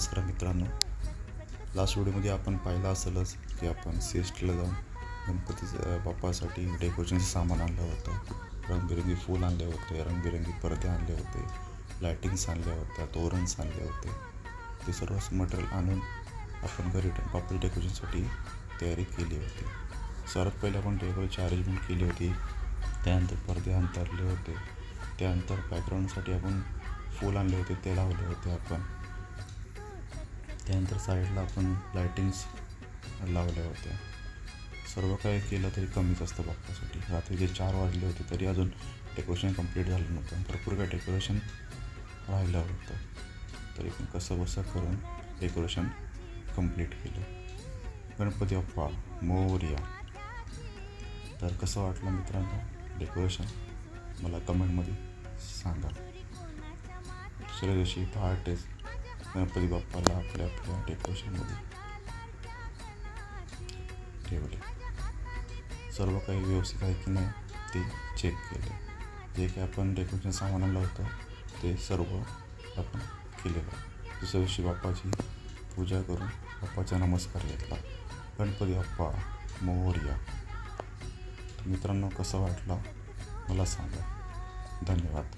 नमस्कार मित्रांनो. लास्ट व्हिडिओमध्ये आपण पाहिलं असेलच की आपण सीएसटीला जाऊन गणपतीचं बाप्पासाठी डेकोरेशनचं सामान आणलं होतं. रंगबिरंगी फूल आणले होते, रंगबिरंगी पडदे आणले होते, लायटिंग्स आणल्या होत्या, तोरणस आणले होते. ते सर्व मटेरियल आणून आपण घरी बाप्पाच्या डेकोरेशनसाठी तयारी केली होती. सर्वात पहिले आपण डेकोरेशनची अरेंजमेंट केली होती. त्यानंतर पडदे अंतरले होते. त्यानंतर बॅकग्राऊंडसाठी आपण फूल आणले होते, ते लावले होते आपण. त्यानंतर साईडला आपण लायटिंग्स लावल्या होत्या. सर्व काही केलं तरी कमीच असतं बाप्पासाठी. रात्रीचे 4 वाजले होते तरी अजून डेकोरेशन कंप्लीट झालं नव्हतं. भरपूर काही डेकोरेशन राहिलं होतं, तरी पण कसं बसं करून डेकोरेशन कंप्लीट केलं. गणपती बाप्पा मोरया. तर कसं वाटलं मित्रांनो डेकोरेशन, मला कमेंटमध्ये सांगा. दुसऱ्या दिवशी पहाटेच गणपती बाप्पाला आपल्या डेकोरेशनमध्ये ठेवले. सर्व काही व्यवस्थित आहे की नाही ते चेक केले. जे काही आपण डेकोरेशन सामान आणलं होतं ते सर्व आपण केलेलं. दुसऱ्या दिवशी बाप्पाची पूजा करून बाप्पाचा नमस्कार घेतला. गणपती बाप्पा मोरया. तर मित्रांनो कसं वाटलं मला सांगा. धन्यवाद.